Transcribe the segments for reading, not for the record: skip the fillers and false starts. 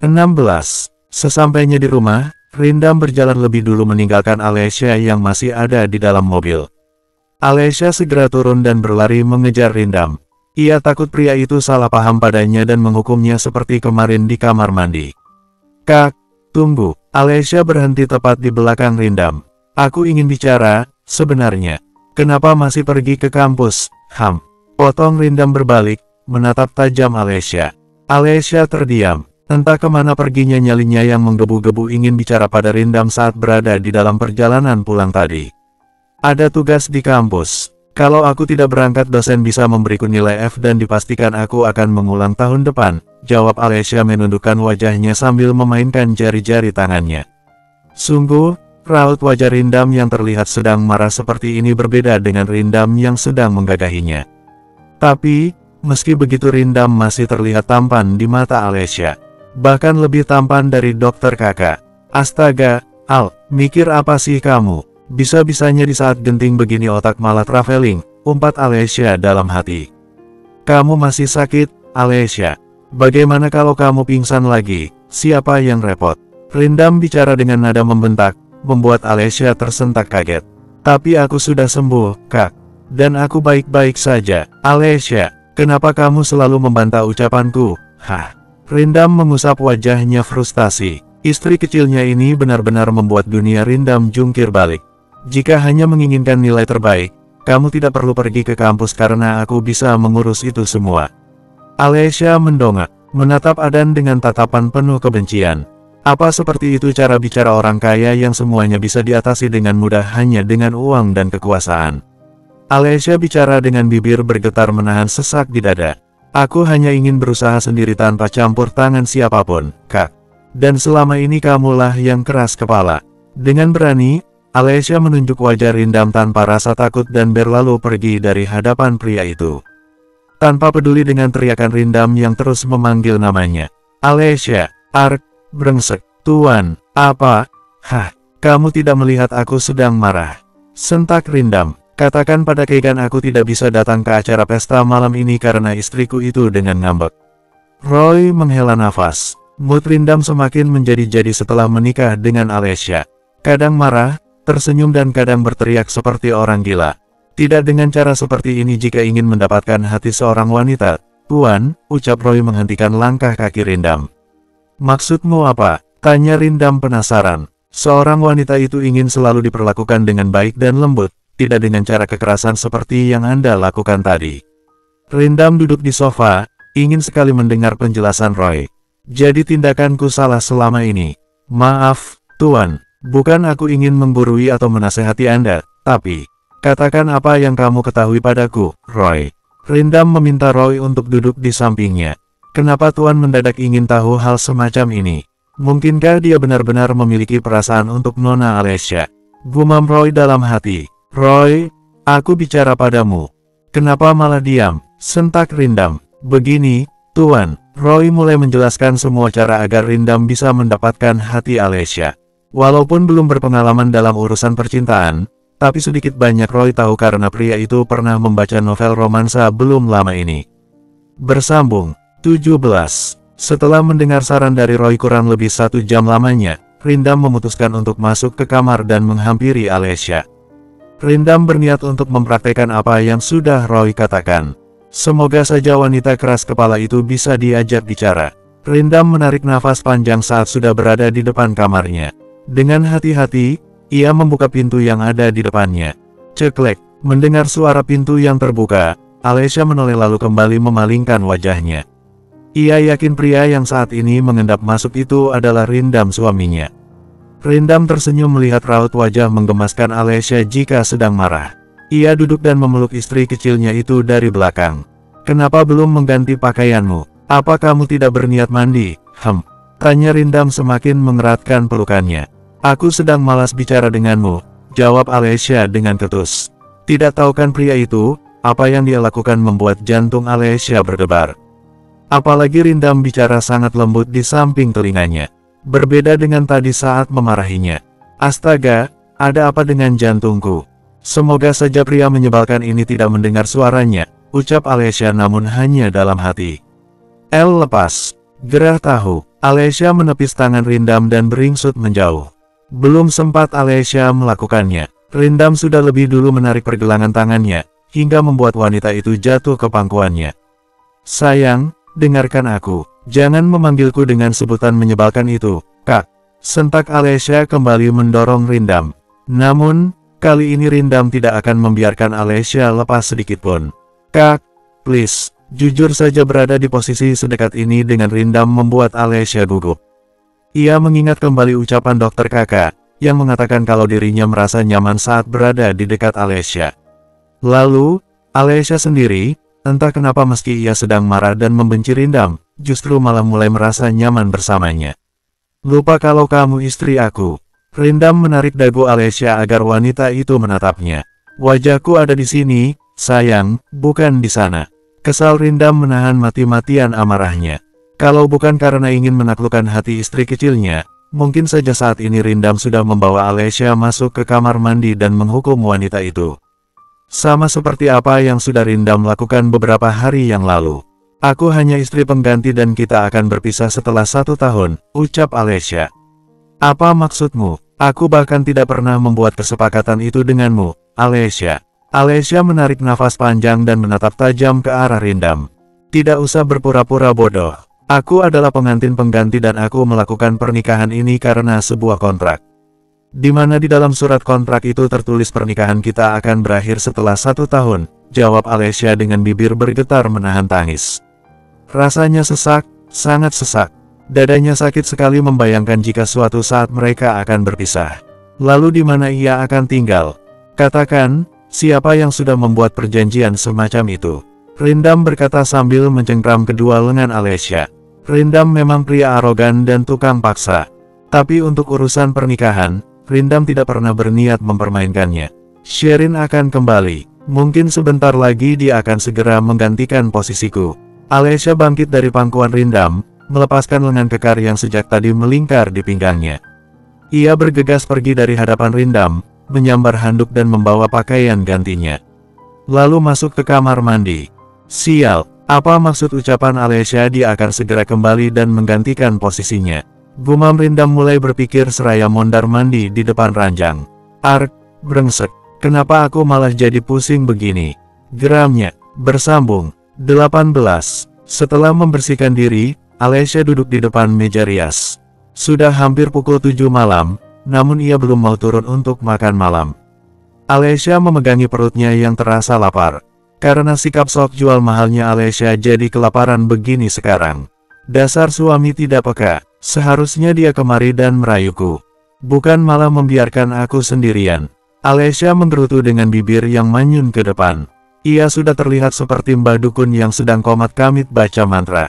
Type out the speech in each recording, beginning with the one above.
16. Sesampainya di rumah, Rindam berjalan lebih dulu meninggalkan Alessia yang masih ada di dalam mobil. Alessia segera turun dan berlari mengejar Rindam. Ia takut pria itu salah paham padanya dan menghukumnya seperti kemarin di kamar mandi. Kak, tunggu. Alessia berhenti tepat di belakang Rindam. Aku ingin bicara, sebenarnya. Kenapa masih pergi ke kampus? Potong Rindam berbalik, menatap tajam Alessia. Alessia terdiam. Entah kemana perginya nyalinya yang menggebu-gebu ingin bicara pada Rindam saat berada di dalam perjalanan pulang tadi. Ada tugas di kampus. Kalau aku tidak berangkat dosen bisa memberiku nilai F dan dipastikan aku akan mengulang tahun depan, jawab Alessia menundukkan wajahnya sambil memainkan jari-jari tangannya. Sungguh, raut wajah Rindam yang terlihat sedang marah seperti ini berbeda dengan Rindam yang sedang menggagahinya. Tapi, meski begitu Rindam masih terlihat tampan di mata Alessia. Bahkan lebih tampan dari dokter kakak. Astaga, Al, mikir apa sih kamu? Bisa-bisanya di saat genting begini otak malah traveling, umpat Alessia dalam hati. Kamu masih sakit, Alessia. Bagaimana kalau kamu pingsan lagi? Siapa yang repot? Rindam bicara dengan nada membentak, membuat Alessia tersentak kaget. Tapi aku sudah sembuh, Kak. Dan aku baik-baik saja. Alessia, kenapa kamu selalu membantah ucapanku? Rindam mengusap wajahnya frustasi. Istri kecilnya ini benar-benar membuat dunia Rindam jungkir balik. Jika hanya menginginkan nilai terbaik, kamu tidak perlu pergi ke kampus karena aku bisa mengurus itu semua. Alessia mendongak, menatap Adan dengan tatapan penuh kebencian. Apa seperti itu cara bicara orang kaya yang semuanya bisa diatasi dengan mudah hanya dengan uang dan kekuasaan? Alessia bicara dengan bibir bergetar menahan sesak di dada. Aku hanya ingin berusaha sendiri tanpa campur tangan siapapun, Kak. Dan selama ini kamulah yang keras kepala. Dengan berani, Alessia menunjuk wajah Rindam tanpa rasa takut dan berlalu pergi dari hadapan pria itu. Tanpa peduli dengan teriakan Rindam yang terus memanggil namanya. Alessia, Ark, brengsek, Tuan, apa? Kamu tidak melihat aku sedang marah. Sentak Rindam. Katakan pada Kegan aku tidak bisa datang ke acara pesta malam ini karena istriku itu dengan ngambek. Roy menghela nafas. Mood Rindam semakin menjadi-jadi setelah menikah dengan Alessia. Kadang marah, tersenyum dan kadang berteriak seperti orang gila. Tidak dengan cara seperti ini jika ingin mendapatkan hati seorang wanita. Tuan, ucap Roy menghentikan langkah kaki Rindam. Maksudmu apa? Tanya Rindam penasaran. Seorang wanita itu ingin selalu diperlakukan dengan baik dan lembut. Tidak dengan cara kekerasan seperti yang Anda lakukan tadi. Rindam duduk di sofa, ingin sekali mendengar penjelasan Roy. Jadi tindakanku salah selama ini. Maaf, Tuan, bukan aku ingin menggurui atau menasehati Anda, tapi katakan apa yang kamu ketahui padaku, Roy. Rindam meminta Roy untuk duduk di sampingnya. Kenapa Tuan mendadak ingin tahu hal semacam ini? Mungkinkah dia benar-benar memiliki perasaan untuk Nona Alessia? Gumam Roy dalam hati. Roy, aku bicara padamu. Kenapa malah diam? Sentak Rindam. Begini, Tuan. Roy mulai menjelaskan semua cara agar Rindam bisa mendapatkan hati Alessia. Walaupun belum berpengalaman dalam urusan percintaan, tapi sedikit banyak Roy tahu karena pria itu pernah membaca novel romansa belum lama ini. Bersambung, 17. Setelah mendengar saran dari Roy kurang lebih 1 jam lamanya, Rindam memutuskan untuk masuk ke kamar dan menghampiri Alessia. Rindam berniat untuk mempraktekkan apa yang sudah Roy katakan. Semoga saja wanita keras kepala itu bisa diajak bicara. Rindam menarik nafas panjang saat sudah berada di depan kamarnya. Dengan hati-hati, ia membuka pintu yang ada di depannya. Ceklek, mendengar suara pintu yang terbuka, Alessia menoleh lalu kembali memalingkan wajahnya. Ia yakin pria yang saat ini mengendap masuk itu adalah Rindam suaminya. Rindam tersenyum melihat raut wajah menggemaskan Alessia jika sedang marah. Ia duduk dan memeluk istri kecilnya itu dari belakang. Kenapa belum mengganti pakaianmu? Apa kamu tidak berniat mandi? Tanya Rindam semakin mengeratkan pelukannya. Aku sedang malas bicara denganmu, jawab Alessia dengan ketus. Tidak tahu kan pria itu, apa yang dia lakukan membuat jantung Alessia berdebar. Apalagi Rindam bicara sangat lembut di samping telinganya. Berbeda dengan tadi saat memarahinya. Astaga, ada apa dengan jantungku? Semoga saja pria menyebalkan ini tidak mendengar suaranya, ucap Alessia namun hanya dalam hati. El lepas. Gerah tahu, Alesya menepis tangan Rindam dan beringsut menjauh. Belum sempat Alesya melakukannya, Rindam sudah lebih dulu menarik pergelangan tangannya, hingga membuat wanita itu jatuh ke pangkuannya. Sayang, dengarkan aku, jangan memanggilku dengan sebutan menyebalkan itu, Kak. Sentak Alesya kembali mendorong Rindam. Namun, kali ini Rindam tidak akan membiarkan Alesya lepas sedikitpun. Kak, please, jujur saja berada di posisi sedekat ini dengan Rindam membuat Alesya gugup. Ia mengingat kembali ucapan dokter kakak, yang mengatakan kalau dirinya merasa nyaman saat berada di dekat Alesya. Lalu, Alesya sendiri, entah kenapa meski ia sedang marah dan membenci Rindam, justru malah mulai merasa nyaman bersamanya. Lupa kalau kamu istri aku. Rindam menarik dagu Alesya agar wanita itu menatapnya. Wajahku ada di sini, sayang, bukan di sana. Kesal Rindam menahan mati-matian amarahnya. Kalau bukan karena ingin menaklukkan hati istri kecilnya, mungkin saja saat ini Rindam sudah membawa Alesya masuk ke kamar mandi dan menghukum wanita itu. Sama seperti apa yang sudah Rindam lakukan beberapa hari yang lalu. Aku hanya istri pengganti dan kita akan berpisah setelah 1 tahun, ucap Alesya. Apa maksudmu? Aku bahkan tidak pernah membuat kesepakatan itu denganmu, Alesya. Alesya menarik nafas panjang dan menatap tajam ke arah Rindam. Tidak usah berpura-pura bodoh. Aku adalah pengantin pengganti dan aku melakukan pernikahan ini karena sebuah kontrak. Di mana di dalam surat kontrak itu tertulis pernikahan kita akan berakhir setelah 1 tahun, jawab Alesya dengan bibir bergetar menahan tangis. Rasanya sesak, sangat sesak. Dadanya sakit sekali membayangkan jika suatu saat mereka akan berpisah. Lalu di mana ia akan tinggal? Katakan, siapa yang sudah membuat perjanjian semacam itu? Rindam berkata sambil mencengkram kedua lengan Alesya. Rindam memang pria arogan dan tukang paksa. Tapi untuk urusan pernikahan, Rindam tidak pernah berniat mempermainkannya. Sherin akan kembali. Mungkin sebentar lagi dia akan segera menggantikan posisiku. Alesya bangkit dari pangkuan Rindam, melepaskan lengan kekar yang sejak tadi melingkar di pinggangnya. Ia bergegas pergi dari hadapan Rindam, menyambar handuk dan membawa pakaian gantinya. Lalu masuk ke kamar mandi. Sial, apa maksud ucapan Alesya dia akan segera kembali dan menggantikan posisinya? Gumam Rindam mulai berpikir seraya mondar mandi di depan ranjang. Ark, brengsek, kenapa aku malah jadi pusing begini? Geramnya, bersambung. 18. Setelah membersihkan diri, Alesya duduk di depan meja rias. Sudah hampir pukul 7 malam, namun ia belum mau turun untuk makan malam. Alesya memegangi perutnya yang terasa lapar. Karena sikap sok jual mahalnya Alesya jadi kelaparan begini sekarang. Dasar suami tidak peka, seharusnya dia kemari dan merayuku. Bukan malah membiarkan aku sendirian. Alesya menggerutu dengan bibir yang manyun ke depan. Ia sudah terlihat seperti Mbah Dukun yang sedang komat-kamit baca mantra.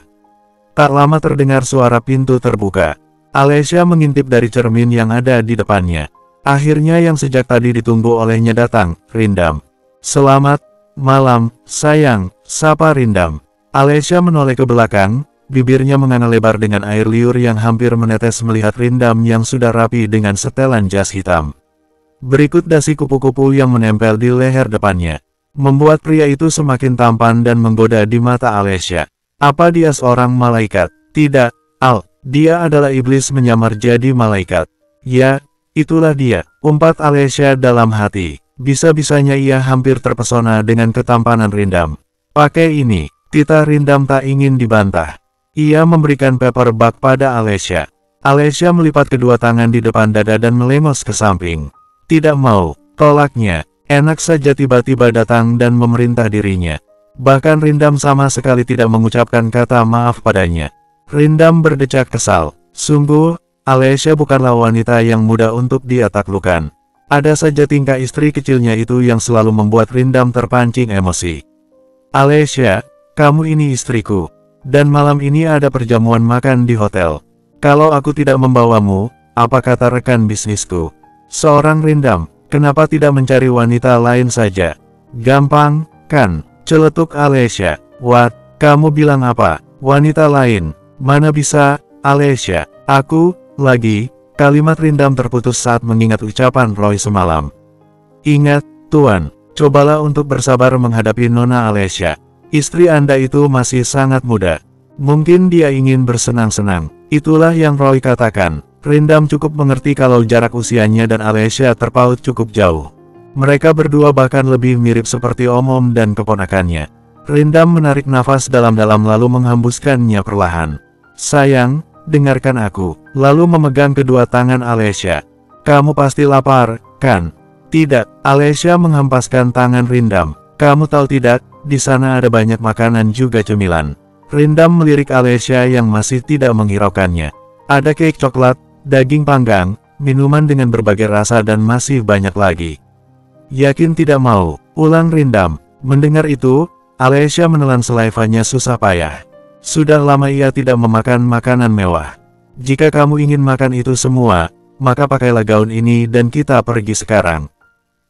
Tak lama terdengar suara pintu terbuka. Alesya mengintip dari cermin yang ada di depannya. Akhirnya yang sejak tadi ditunggu olehnya datang, Rindam. Selamat malam, sayang, sapa Rindam. Alesya menoleh ke belakang, bibirnya menganga lebar dengan air liur yang hampir menetes melihat Rindam yang sudah rapi dengan setelan jas hitam. Berikut dasi kupu-kupu yang menempel di leher depannya. Membuat pria itu semakin tampan dan menggoda di mata Alesya. Apa dia seorang malaikat? Tidak, Al. Dia adalah iblis menyamar jadi malaikat. Ya, itulah dia, umpat Alesya dalam hati. Bisa-bisanya ia hampir terpesona dengan ketampanan Rindam. Pakai ini, titah Rindam tak ingin dibantah. Ia memberikan paper bag pada Alesya. Alesya melipat kedua tangan di depan dada dan melengos ke samping. Tidak mau, tolaknya. Enak saja tiba-tiba datang dan memerintah dirinya. Bahkan Rindam sama sekali tidak mengucapkan kata maaf padanya. Rindam berdecak kesal. Sungguh, Alesya bukanlah wanita yang mudah untuk dia taklukkan. Ada saja tingkah istri kecilnya itu yang selalu membuat Rindam terpancing emosi. Alesya, kamu ini istriku. Dan malam ini ada perjamuan makan di hotel. Kalau aku tidak membawamu, apa kata rekan bisnisku? Seorang Rindam. Kenapa tidak mencari wanita lain saja? Gampang, kan? Celetuk Alesya. What? Kamu bilang apa? Wanita lain? Mana bisa, Alesya? Aku, lagi. Kalimat Rindam terputus saat mengingat ucapan Roy semalam. Ingat, Tuan. Cobalah untuk bersabar menghadapi Nona Alesya. Istri Anda itu masih sangat muda. Mungkin dia ingin bersenang-senang. Itulah yang Roy katakan. Rindam cukup mengerti kalau jarak usianya dan Alessia terpaut cukup jauh. Mereka berdua bahkan lebih mirip seperti om-om dan keponakannya. Rindam menarik nafas dalam-dalam lalu menghembuskannya perlahan. Sayang, dengarkan aku. Lalu memegang kedua tangan Alessia. Kamu pasti lapar, kan? Tidak, Alessia menghempaskan tangan Rindam. Kamu tahu tidak, di sana ada banyak makanan juga cemilan. Rindam melirik Alessia yang masih tidak menghiraukannya. Ada keik coklat, daging panggang, minuman dengan berbagai rasa dan masih banyak lagi. Yakin tidak mau, ulang Rindam. Mendengar itu, Alessia menelan saliva-nya susah payah. Sudah lama ia tidak memakan makanan mewah. Jika kamu ingin makan itu semua, maka pakailah gaun ini dan kita pergi sekarang.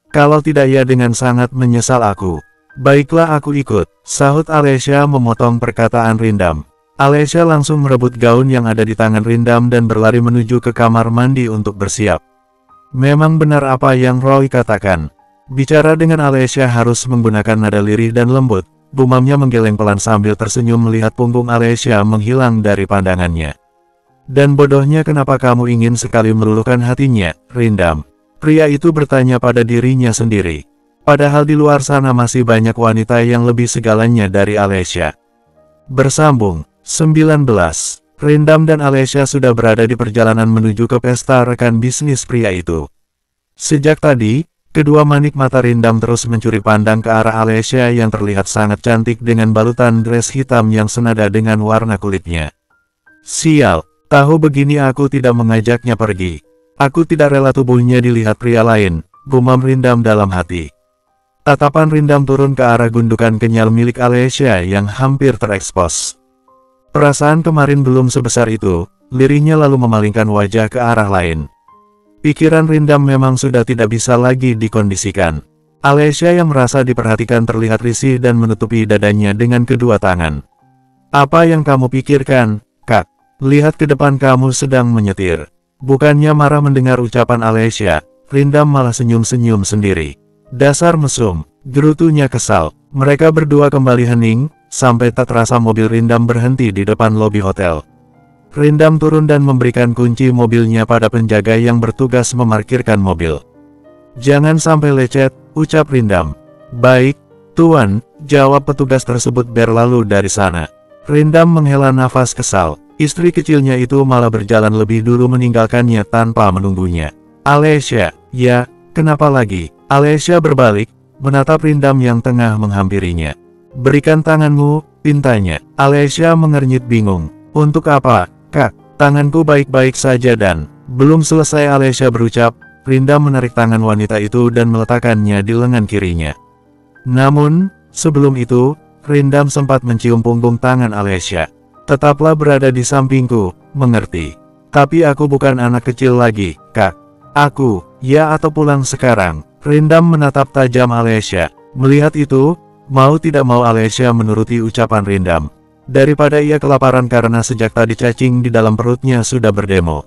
Kalau tidak ya dengan sangat menyesal aku. Baiklah aku ikut, sahut Alessia memotong perkataan Rindam. Alessia langsung merebut gaun yang ada di tangan Rindam dan berlari menuju ke kamar mandi untuk bersiap. Memang benar apa yang Roy katakan. Bicara dengan Alessia harus menggunakan nada lirih dan lembut. Gumamnya menggeleng pelan sambil tersenyum melihat punggung Alessia menghilang dari pandangannya. Dan bodohnya kenapa kamu ingin sekali meluluhkan hatinya, Rindam? Pria itu bertanya pada dirinya sendiri. Padahal di luar sana masih banyak wanita yang lebih segalanya dari Alessia. Bersambung 19. Rindam dan Alessia sudah berada di perjalanan menuju ke pesta rekan bisnis pria itu. Sejak tadi, kedua manik mata Rindam terus mencuri pandang ke arah Alessia yang terlihat sangat cantik dengan balutan dress hitam yang senada dengan warna kulitnya. Sial, tahu begini aku tidak mengajaknya pergi. Aku tidak rela tubuhnya dilihat pria lain, gumam Rindam dalam hati. Tatapan Rindam turun ke arah gundukan kenyal milik Alessia yang hampir terekspos. Perasaan kemarin belum sebesar itu, lirihnya lalu memalingkan wajah ke arah lain. Pikiran Rindam memang sudah tidak bisa lagi dikondisikan. Alessia yang merasa diperhatikan terlihat risih dan menutupi dadanya dengan kedua tangan. Apa yang kamu pikirkan, Kak? Lihat ke depan kamu sedang menyetir. Bukannya marah mendengar ucapan Alessia, Rindam malah senyum-senyum sendiri. Dasar mesum, gerutunya kesal. Mereka berdua kembali hening, sampai tak terasa mobil Rindam berhenti di depan lobi hotel. Rindam turun dan memberikan kunci mobilnya pada penjaga yang bertugas memarkirkan mobil. Jangan sampai lecet, ucap Rindam. Baik, Tuan, jawab petugas tersebut berlalu dari sana. Rindam menghela nafas kesal. Istri kecilnya itu malah berjalan lebih dulu meninggalkannya tanpa menunggunya. Alessia, ya, kenapa lagi? Alessia berbalik, menatap Rindam yang tengah menghampirinya. Berikan tanganmu, pintanya. Alessia mengernyit bingung. Untuk apa, Kak? Tanganku baik-baik saja dan... Belum selesai Alessia berucap, Rindam menarik tangan wanita itu dan meletakkannya di lengan kirinya. Namun, sebelum itu, Rindam sempat mencium punggung tangan Alessia. Tetaplah berada di sampingku, mengerti? Tapi aku bukan anak kecil lagi, Kak. Aku, ya atau pulang sekarang. Rindam menatap tajam Alessia. Melihat itu, mau tidak mau Alessia menuruti ucapan Rindam. Daripada ia kelaparan karena sejak tadi cacing di dalam perutnya sudah berdemo.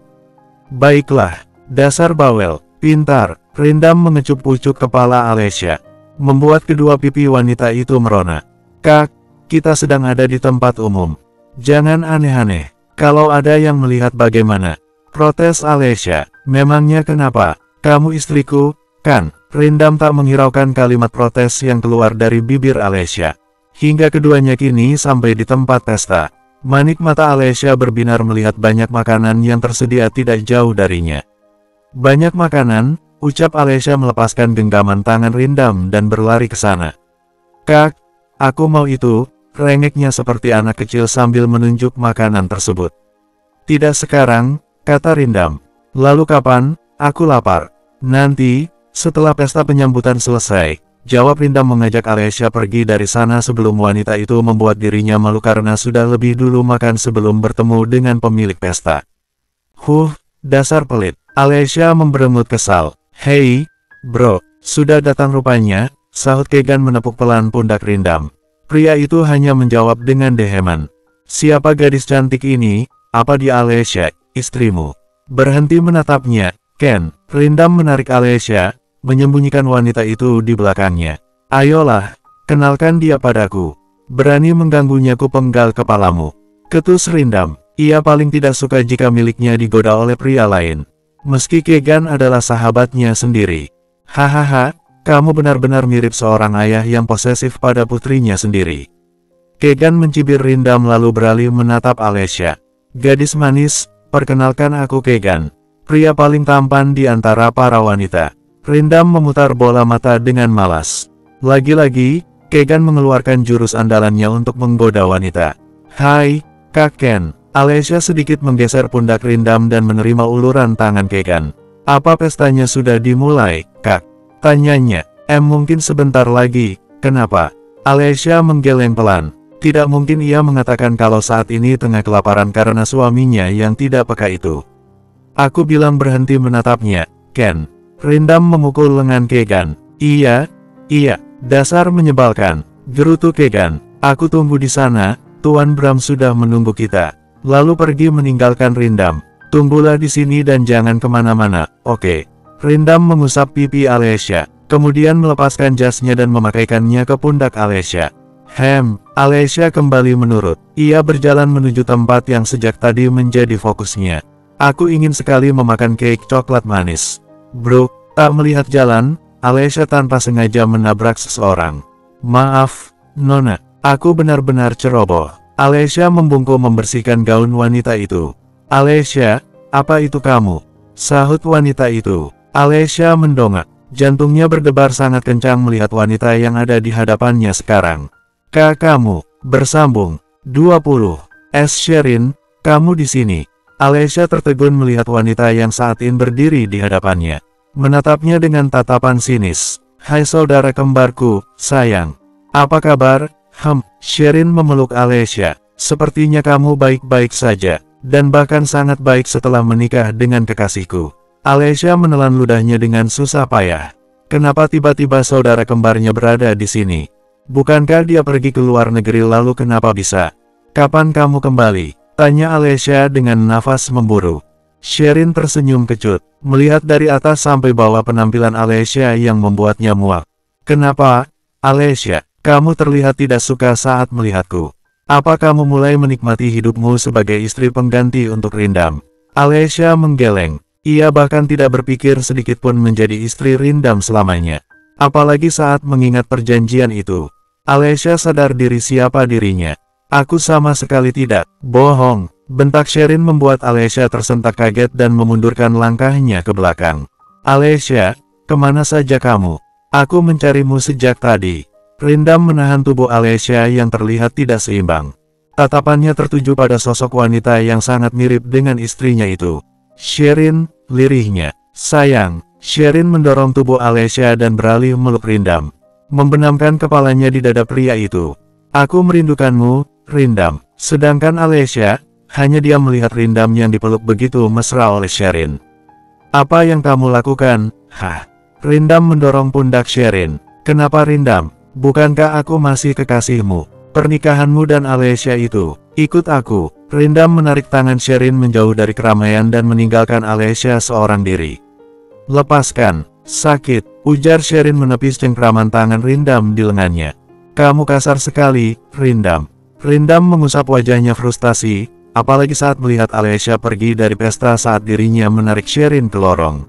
Baiklah, dasar bawel, pintar. Rindam mengecup pucuk kepala Alessia. Membuat kedua pipi wanita itu merona. Kak, kita sedang ada di tempat umum. Jangan aneh-aneh. Kalau ada yang melihat bagaimana? Protes Alessia. Memangnya kenapa? Kamu istriku, kan? Rindam tak menghiraukan kalimat protes yang keluar dari bibir Alessia. Hingga keduanya kini sampai di tempat pesta. Manik mata Alessia berbinar melihat banyak makanan yang tersedia tidak jauh darinya. Banyak makanan, ucap Alessia melepaskan genggaman tangan Rindam dan berlari ke sana. Kak, aku mau itu. Rengeknya seperti anak kecil sambil menunjuk makanan tersebut. Tidak sekarang, kata Rindam. Lalu kapan? Aku lapar. Nanti, setelah pesta penyambutan selesai, jawab Rindam mengajak Alessia pergi dari sana sebelum wanita itu membuat dirinya malu karena sudah lebih dulu makan sebelum bertemu dengan pemilik pesta. Dasar pelit. Alessia memberengut kesal. Hei, bro, sudah datang rupanya, sahut Kegan menepuk pelan pundak Rindam. Pria itu hanya menjawab dengan deheman. Siapa gadis cantik ini? Apa dia Alessia, istrimu? Berhenti menatapnya, Ken. Rindam menarik Alessia, menyembunyikan wanita itu di belakangnya. Ayolah, kenalkan dia padaku. Berani mengganggunya ku penggal kepalamu. Ketus Rindam. Ia paling tidak suka jika miliknya digoda oleh pria lain. Meski Kegan adalah sahabatnya sendiri. Hahaha, kamu benar-benar mirip seorang ayah yang posesif pada putrinya sendiri. Kegan mencibir Rindam lalu beralih menatap Alessia. Gadis manis, perkenalkan aku Kegan. Pria paling tampan di antara para wanita. Rindam memutar bola mata dengan malas. Lagi-lagi, Kegan mengeluarkan jurus andalannya untuk menggoda wanita. Hai, Kak Ken. Alessia sedikit menggeser pundak Rindam dan menerima uluran tangan Kegan. Apa pestanya sudah dimulai, Kak? Tanyanya. Mungkin sebentar lagi, kenapa? Alessia menggeleng pelan. Tidak mungkin ia mengatakan kalau saat ini tengah kelaparan karena suaminya yang tidak peka itu. Aku bilang berhenti menatapnya, Ken. Rindam memukul lengan Kegan. Iya, dasar menyebalkan. Gerutu Kegan. Aku tunggu di sana, Tuan Bram sudah menunggu kita. Lalu pergi meninggalkan Rindam. Tunggulah di sini dan jangan kemana-mana, oke? Rindam mengusap pipi Alessia, kemudian melepaskan jasnya dan memakaikannya ke pundak Alessia. Alessia kembali menurut. Ia berjalan menuju tempat yang sejak tadi menjadi fokusnya. Aku ingin sekali memakan cake coklat manis. Bro, tak melihat jalan, Alessia tanpa sengaja menabrak seseorang. Maaf, Nona, aku benar-benar ceroboh. Alessia membungkuk membersihkan gaun wanita itu. Alessia, apa itu kamu? Sahut wanita itu. Alessia mendongak. Jantungnya berdebar sangat kencang melihat wanita yang ada di hadapannya sekarang. Kamu, bersambung. 20. Sherin, kamu di sini. Alessia tertegun melihat wanita yang saat ini berdiri di hadapannya. Menatapnya dengan tatapan sinis. Hai saudara kembarku, sayang. Apa kabar? Sherin memeluk Alessia. Sepertinya kamu baik-baik saja, dan bahkan sangat baik setelah menikah dengan kekasihku. Alessia menelan ludahnya dengan susah payah. Kenapa tiba-tiba saudara kembarnya berada di sini? Bukankah dia pergi ke luar negeri lalu kenapa bisa? Kapan kamu kembali? Tanya Alessia dengan nafas memburu. Sherin tersenyum kecut, melihat dari atas sampai bawah penampilan Alessia yang membuatnya muak. Kenapa, Alessia? Kamu terlihat tidak suka saat melihatku. Apa kamu mulai menikmati hidupmu sebagai istri pengganti untuk Rindam? Alessia menggeleng. Ia bahkan tidak berpikir sedikitpun menjadi istri Rindam selamanya. Apalagi saat mengingat perjanjian itu. Alessia sadar diri siapa dirinya. Aku sama sekali tidak. Bohong. Bentak Sherin membuat Alessia tersentak kaget dan memundurkan langkahnya ke belakang. Alessia, kemana saja kamu? Aku mencarimu sejak tadi. Rindam menahan tubuh Alessia yang terlihat tidak seimbang. Tatapannya tertuju pada sosok wanita yang sangat mirip dengan istrinya itu. Sherin, lirihnya. Sayang, Sherin mendorong tubuh Alessia dan beralih meluk Rindam. Membenamkan kepalanya di dada pria itu. Aku merindukanmu, Rindam. Sedangkan Alessia, hanya dia melihat Rindam yang dipeluk begitu mesra oleh Sherin. Apa yang kamu lakukan? Rindam mendorong pundak Sherin. Kenapa Rindam? Bukankah aku masih kekasihmu? Pernikahanmu dan Alessia itu. Ikut aku. Rindam menarik tangan Sherin menjauh dari keramaian dan meninggalkan Alessia seorang diri. Lepaskan. Sakit, ujar Sherin menepis cengkraman tangan Rindam di lengannya. Kamu kasar sekali, Rindam. Rindam mengusap wajahnya frustasi, apalagi saat melihat Alessia pergi dari pesta saat dirinya menarik Sherin ke lorong.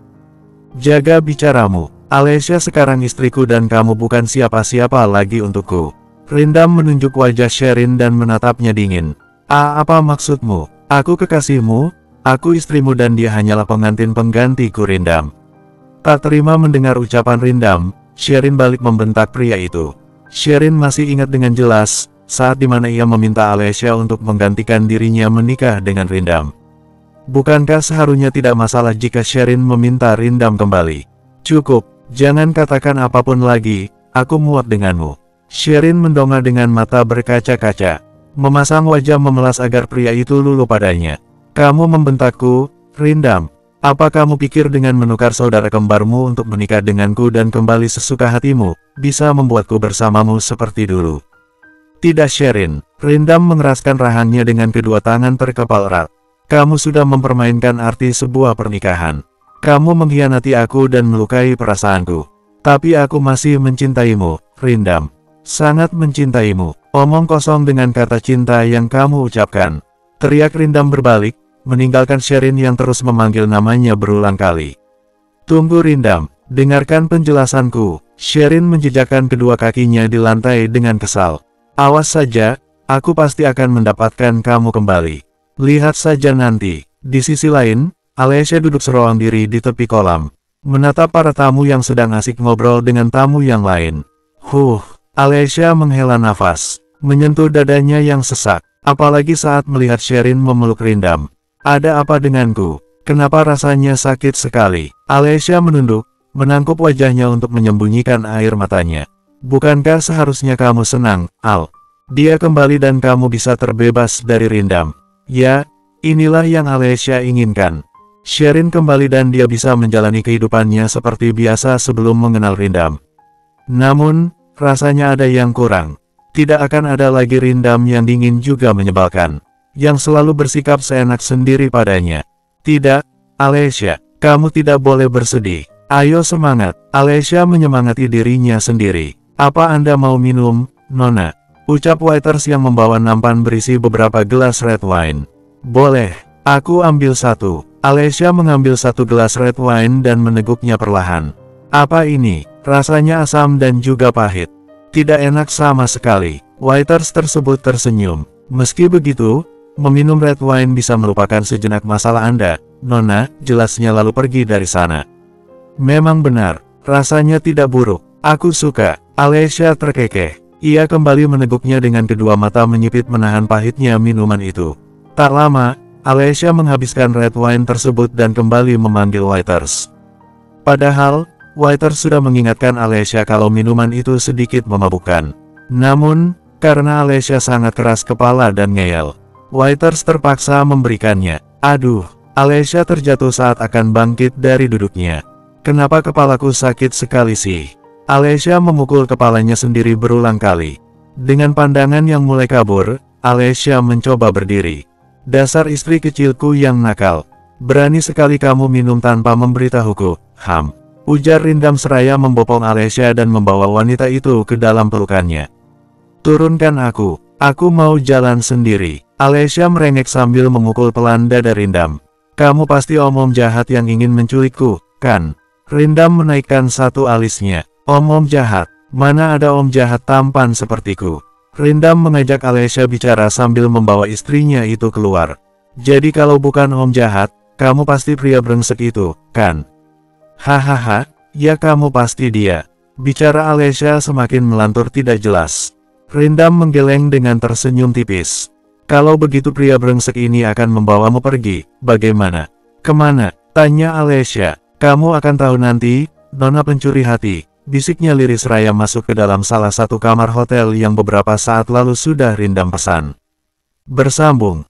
Jaga bicaramu. Alessia sekarang istriku dan kamu bukan siapa-siapa lagi untukku. Rindam menunjuk wajah Sherin dan menatapnya dingin. Apa maksudmu? Aku kekasihmu, aku istrimu dan dia hanyalah pengantin penggantiku Rindam. Tak terima mendengar ucapan Rindam, Sherin balik membentak pria itu. Sherin masih ingat dengan jelas, saat dimana ia meminta Alessia untuk menggantikan dirinya menikah dengan Rindam. Bukankah seharusnya tidak masalah jika Sherin meminta Rindam kembali? Cukup. Jangan katakan apapun lagi, aku muak denganmu. Sherin mendongak dengan mata berkaca-kaca. Memasang wajah memelas agar pria itu luluh padanya. Kamu membentakku, Rindam. Apa kamu pikir dengan menukar saudara kembarmu untuk menikah denganku dan kembali sesuka hatimu, bisa membuatku bersamamu seperti dulu? Tidak Sherin. Rindam mengeraskan rahangnya dengan kedua tangan terkepal erat. Kamu sudah mempermainkan arti sebuah pernikahan. Kamu mengkhianati aku dan melukai perasaanku. Tapi aku masih mencintaimu, Rindam. Sangat mencintaimu. Omong kosong dengan kata cinta yang kamu ucapkan. Teriak Rindam berbalik, meninggalkan Sherin yang terus memanggil namanya berulang kali. Tunggu Rindam, dengarkan penjelasanku. Sherin menjejakkan kedua kakinya di lantai dengan kesal. Awas saja, aku pasti akan mendapatkan kamu kembali. Lihat saja nanti. Di sisi lain, Alessia duduk seorang diri di tepi kolam, menatap para tamu yang sedang asik ngobrol dengan tamu yang lain. Alessia menghela nafas, menyentuh dadanya yang sesak, apalagi saat melihat Sherin memeluk Rindam. Ada apa denganku? Kenapa rasanya sakit sekali? Alessia menunduk, menangkup wajahnya untuk menyembunyikan air matanya. Bukankah seharusnya kamu senang, Al? Dia kembali dan kamu bisa terbebas dari Rindam. Ya, inilah yang Alessia inginkan. Sherin kembali dan dia bisa menjalani kehidupannya seperti biasa sebelum mengenal Rindam. Namun, rasanya ada yang kurang. Tidak akan ada lagi Rindam yang dingin juga menyebalkan, yang selalu bersikap seenak sendiri padanya. Tidak, Alessia, kamu tidak boleh bersedih. Ayo semangat. Alessia menyemangati dirinya sendiri. Apa Anda mau minum, Nona? Ucap waiters yang membawa nampan berisi beberapa gelas red wine. Boleh, aku ambil satu. Alessia mengambil satu gelas red wine dan meneguknya perlahan. Apa ini? Rasanya asam dan juga pahit. Tidak enak sama sekali. Waiters tersebut tersenyum. Meski begitu, meminum red wine bisa melupakan sejenak masalah Anda, Nona, jelasnya lalu pergi dari sana. Memang benar, rasanya tidak buruk. Aku suka. Alessia terkekeh. Ia kembali meneguknya dengan kedua mata menyipit menahan pahitnya minuman itu. Tak lama, Alessia menghabiskan red wine tersebut dan kembali memanggil waiters. Padahal, waiters sudah mengingatkan Alessia kalau minuman itu sedikit memabukkan. Namun, karena Alessia sangat keras kepala dan ngeyel, waiters terpaksa memberikannya. Aduh, Alessia terjatuh saat akan bangkit dari duduknya. Kenapa kepalaku sakit sekali sih? Alessia memukul kepalanya sendiri berulang kali. Dengan pandangan yang mulai kabur, Alessia mencoba berdiri. Dasar istri kecilku yang nakal. Berani sekali kamu minum tanpa memberitahuku, ujar Rindam seraya membopong Alessia dan membawa wanita itu ke dalam pelukannya. Turunkan aku mau jalan sendiri. Alessia merengek sambil memukul pelan dada Rindam. Kamu pasti om jahat yang ingin menculikku, kan? Rindam menaikkan satu alisnya. Om jahat, mana ada om jahat tampan sepertiku. Rindam mengajak Alessia bicara sambil membawa istrinya itu keluar. Jadi kalau bukan om jahat, kamu pasti pria brengsek itu, kan? Hahaha, ya kamu pasti dia. Bicara Alessia semakin melantur tidak jelas. Rindam menggeleng dengan tersenyum tipis. Kalau begitu pria brengsek ini akan membawamu pergi, bagaimana? Kemana? Tanya Alessia. Kamu akan tahu nanti, Nona pencuri hati. Bisiknya lirih seraya masuk ke dalam salah satu kamar hotel yang beberapa saat lalu sudah Rindam pesan. Bersambung.